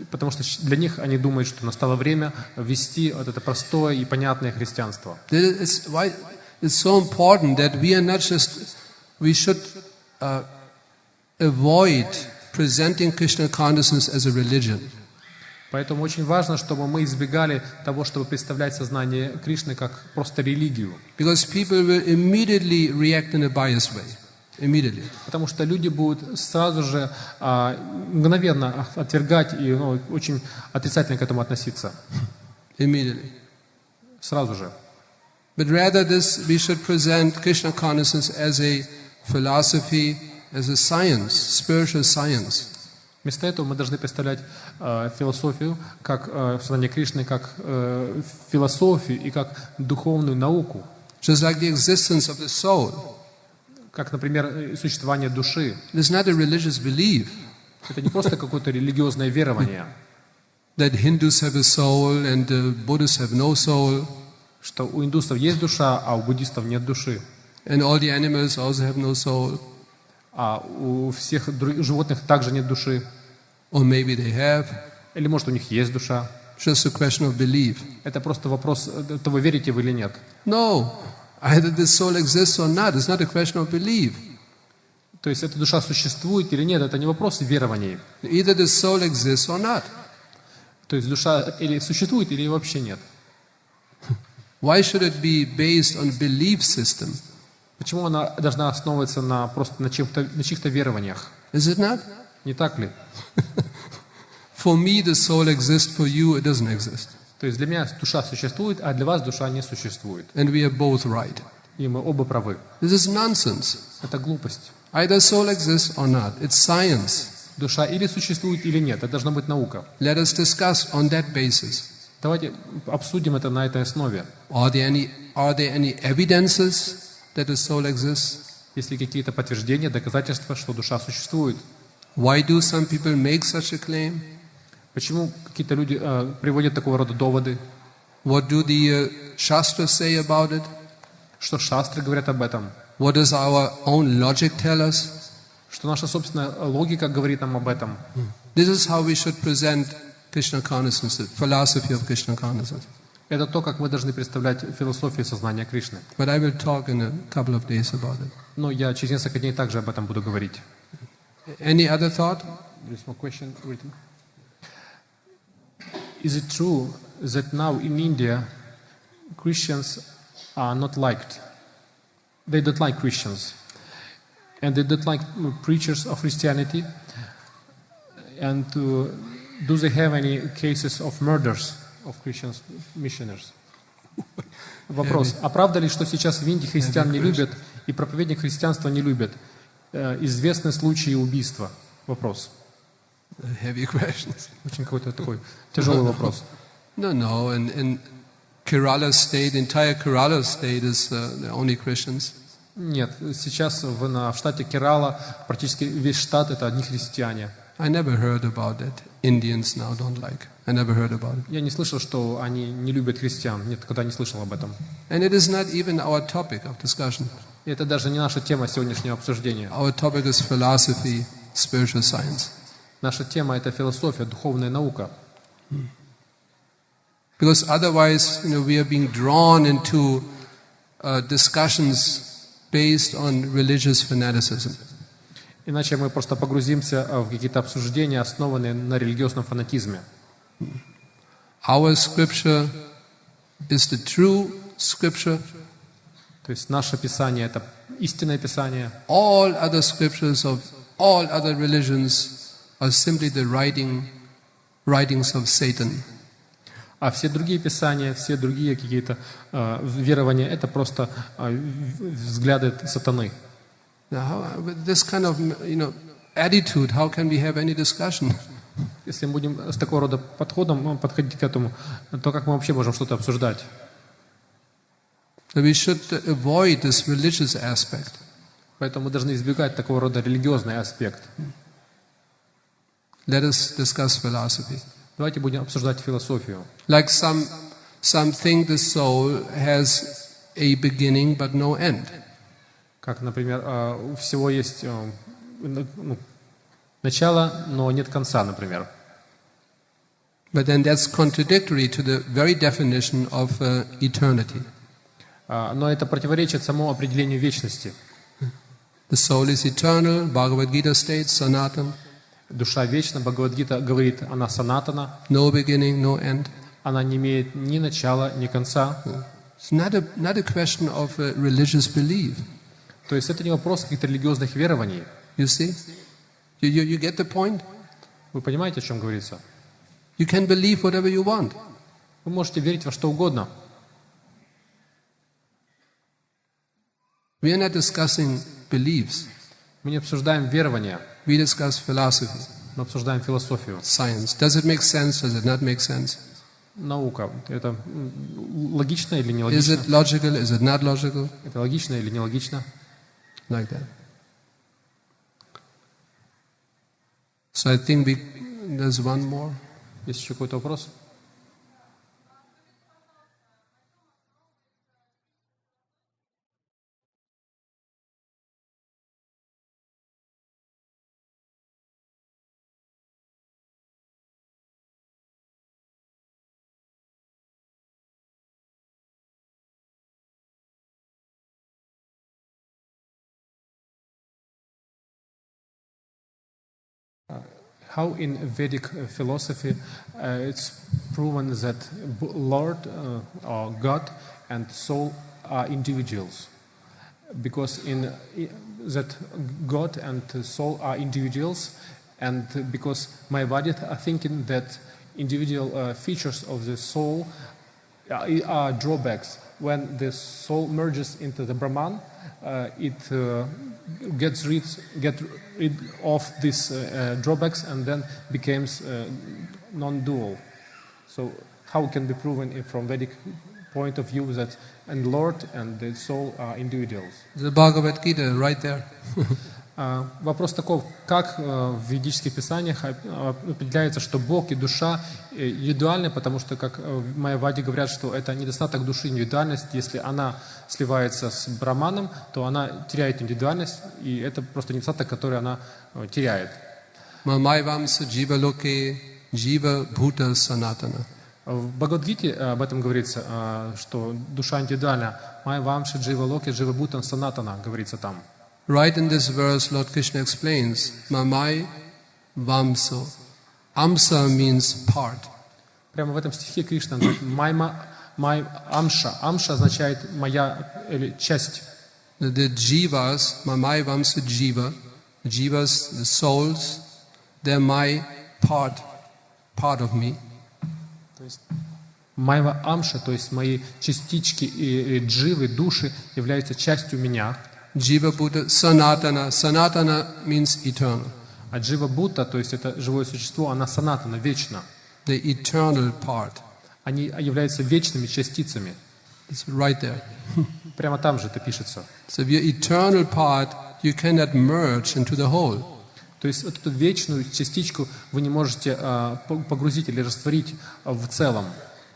Потому что для них они думают, что настало время ввести вот это простое и понятное христианство. It's so important that we should avoid presenting Krishna consciousness as a religion. Поэтому очень важно, чтобы мы избегали того, чтобы представлять сознание Кришны как просто религию. Because people will immediately react in a biased way. Immediately. Потому что люди будут сразу же мгновенно отвергать и очень отрицательно к этому относиться. Immediately. Сразу же. But rather we should present Krishna consciousness as a philosophy, as a science, spiritual science. Вместо этого мы должны представлять философию, как сознание Кришны, как философию и как духовную науку. Just like the existence of the soul. Как, например, существование души. It is not a religious belief. Это не просто какое-то религиозное верование. That Hindus have a soul and Buddhists have no soul. Что у индусов есть душа, а у буддистов нет души. And all the animals also have no soul. А у всех животных также нет души. Or maybe they have. Или может у них есть душа. Just a question of belief. Это просто вопрос того, верите вы или нет. No. Either this soul exists or not. It's not a question of belief. То есть эта душа существует или нет, это не вопрос верований. Either the soul exists or not. То есть душа или существует, или вообще нет. Why should it be based on belief system? Почему она должна основываться просто на чьих-то верованиях? Is it not? Не так ли? For me, the soul exists. For you, it doesn't exist. То есть для меня душа существует, а для вас душа не существует. And we are both right. И мы оба правы. This is nonsense. Это глупость. Either soul exists or not. It's science. Душа или существует, или нет. Это должна быть наука. Let us discuss on that basis. Давайте обсудим это на этой основе. Are there any evidences that the soul exists? Есть ли какие-то подтверждения, доказательства, что душа существует? Why do some people make such a claim? Почему какие-то люди приводят такого рода доводы? What do the Shastras say about it? Что шастры говорят об этом? What does our own logic tell us? Что наша собственная логика говорит нам об этом? This is how we should present Krishna consciousness, the philosophy of Krishna consciousness. Это то, как мы должны представлять философию сознания Кришны. But I will talk in a couple of days about it. Но я через несколько дней также об этом буду говорить. Any other thought? There is one question written. Is it true that now in India Christians are not liked? They don't like Christians, and they don't like preachers of Christianity. And do they have any cases of murders of Christian missionaries? Вопрос. А правда ли, что сейчас в Индии христиан не любят и проповедник христианства не любят? Известны случаи убийства. Вопрос. heavy questions. Очень какой-то такой тяжелый вопрос. No. In Kerala state, entire Kerala state is the only Christians. Нет, сейчас в штате Керала практически весь штат это одни христиане. I never heard about it. Indians now don't like. I never heard about it. Я не слышал, что они не любят христиан. Нет, когда не слышал об этом. And it is not even our topic of discussion. И это даже не наша тема сегодняшнего обсуждения. Our topic is philosophy, spiritual science. Наша тема это философия, духовная наука. Because otherwise, we are being drawn into discussions based on religious fanaticism. Иначе мы просто погрузимся в какие-то обсуждения, основанные на религиозном фанатизме. Our scripture is the true scripture. То есть наше Писание это истинное Писание. All other scriptures of all other religions are simply the writings of Satan. А все другие Писания, все другие какие-то верования, это просто взгляды сатаны. Now, with this kind of attitude, how can we have any discussion? Если мы будем с такого рода подходом подходить к этому, то как мы вообще можем что-то обсуждать? So we should avoid this religious aspect. Поэтому мы должны избегать такого рода религиозный аспект. Let us discuss philosophy. Давайте будем обсуждать философию. Like some think the soul has a beginning but no end. Как, например, у всего есть начало, но нет конца, например. But then that's contradictory to the very definition of eternity. Но это противоречит самому определению вечности. The soul is eternal. Bhagavad Gita states, Sanatan. Душа вечна. Бхагавад-гита говорит, она санатана. No beginning, no end. Она не имеет ни начала, ни конца. It's not a question of religious belief. То есть это не вопрос каких-то религиозных верований. You see? You get the point? Вы понимаете, о чем говорится? You can believe whatever you want. Вы можете верить во что угодно. We are not discussing beliefs. Мы не обсуждаем верования. We discuss philosophy. Мы обсуждаем философию. Science. Does it make sense? Does it not make sense? Наука. Это логично или Is нелогично? it logical? Is it not logical? Это логично или нелогично? Like that. So I think there's one more. Есть еще какой-то вопрос? How in Vedic philosophy it's proven that Lord or God and soul are individuals, because in that God and soul are individuals, and because Mayavadis are thinking that individual features of the soul are drawbacks. When the soul merges into the Brahman, it gets rid of these drawbacks and then becomes non-dual. So how can be proven from Vedic point of view that and Lord and the soul are individuals? The Bhagavad Gita right there. Вопрос таков, как в ведических писаниях определяется, что Бог и душа индивидуальны, потому что, как в Майяваде говорят, что это недостаток души, индивидуальность. Если она сливается с Брахманом, то она теряет индивидуальность, и это просто недостаток, который она теряет. Mamaivam jiva loke jiva bhuta sanatana. В Бхагавад-гите об этом говорится, что душа индивидуальна. Майвамша джива локе джива бхутан санатана, говорится там. Right in this verse, Lord Krishna explains, Mamai Vamso. Amsa means part. Прямо в этом стихе Кришна говорит, май амша. Амша означает моя или часть. The jivas, Mamai Vamsa jiva, jivas, the souls, they're my part of me. То есть майва амша, то есть мои частички и дживы, души являются частью меня. Jiva Buddha Sanatana. Sanatana means eternal. А Джива Будда, то есть это живое существо, она санатана, вечна. the eternal part. Они являются вечными частицами. It's right there. Прямо там же это пишется. So your eternal part, you cannot merge into the whole. То есть эту вечную частичку вы не можете погрузить или растворить в целом.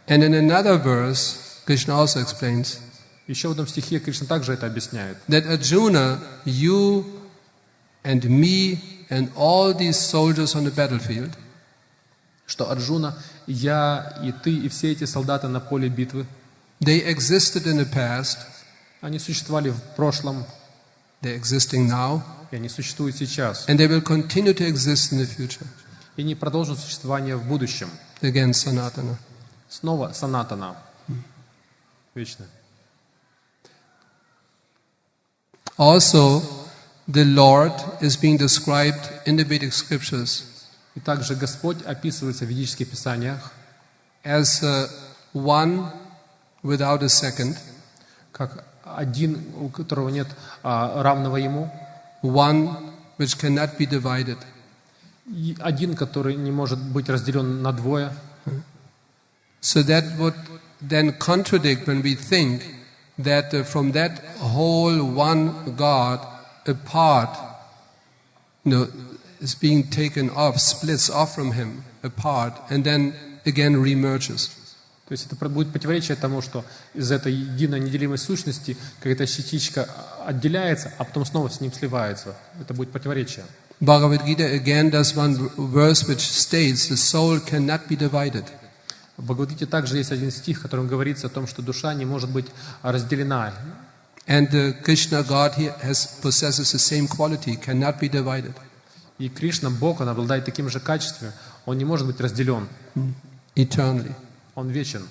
And in another verse, Krishna also explains Еще в одном стихе Кришна также это объясняет. that Arjuna, you and me and all these soldiers on the battlefield, Что Арджуна, я и ты, и все эти солдаты на поле битвы, they existed in the past, они существовали в прошлом, they're existing now, и они существуют сейчас. and they will continue to exist in the future. И они продолжат существование в будущем. Again, Sanatana. Снова санатана. Вечно. Also, the Lord is being described in the Vedic scriptures И также Господь описывается в ведических писаниях as one without a second, как один, у которого нет равного ему, one which cannot be divided. и один, который не может быть разделен на двое. So that would then contradict when we think that from that whole one God, a part, is being taken off, splits off from Him, a part, and then again remerges. То есть это будет противоречие тому, что из этой единой неделимой сущности какая-то частичка отделяется, а потом снова с ним сливается. Это будет противоречие. Bhagavad Gita again does one verse which states the soul cannot be divided. В Бхагавад-гите также есть один стих, в котором говорится о том, что душа не может быть разделена. And Krishna God he possesses the same quality, cannot be divided. И Кришна, Бог, Он обладает таким же качеством, Он не может быть разделен. Eternally. Он вечен.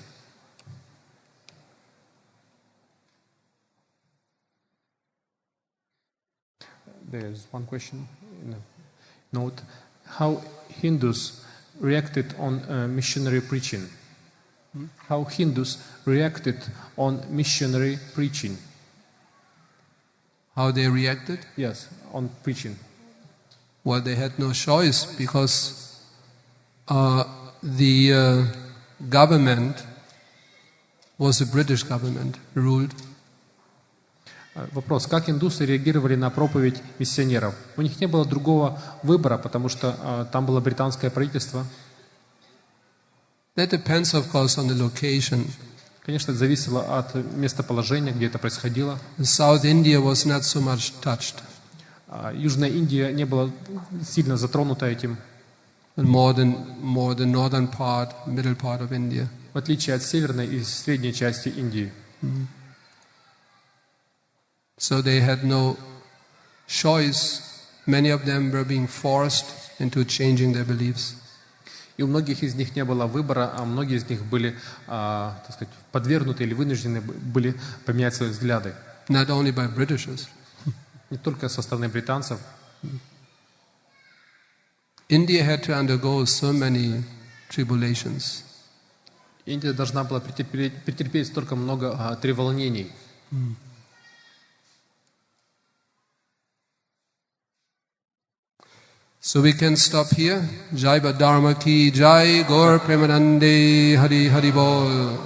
There's one question in a note. How Hindus reacted on missionary preaching? How Hindus reacted on missionary preaching? How they reacted? Yes, on preaching. Well, they had no choice because the government was the British government, ruled. Вопрос, как индусы реагировали на проповедь миссионеров? У них не было другого выбора, потому что там было британское правительство. That depends, of course, on the location. Конечно, это зависело от местоположения, где это происходило. South India was not so much touched. Южная Индия не была сильно затронута этим. More the northern part, middle part of India. В отличие от северной и средней части Индии. So they had no choice. Many of them were being forced into changing their beliefs. И у многих из них не было выбора, а многие из них были, так сказать, подвергнуты или вынуждены были поменять свои взгляды. Not only by Britishers. Не только со стороны британцев. India had to undergo so many tribulations. Индия должна была претерпеть столько много треволнений. So we can stop here. Jaiva Dharma ki Jai, Gaur Premanande, Hari Hari Bol.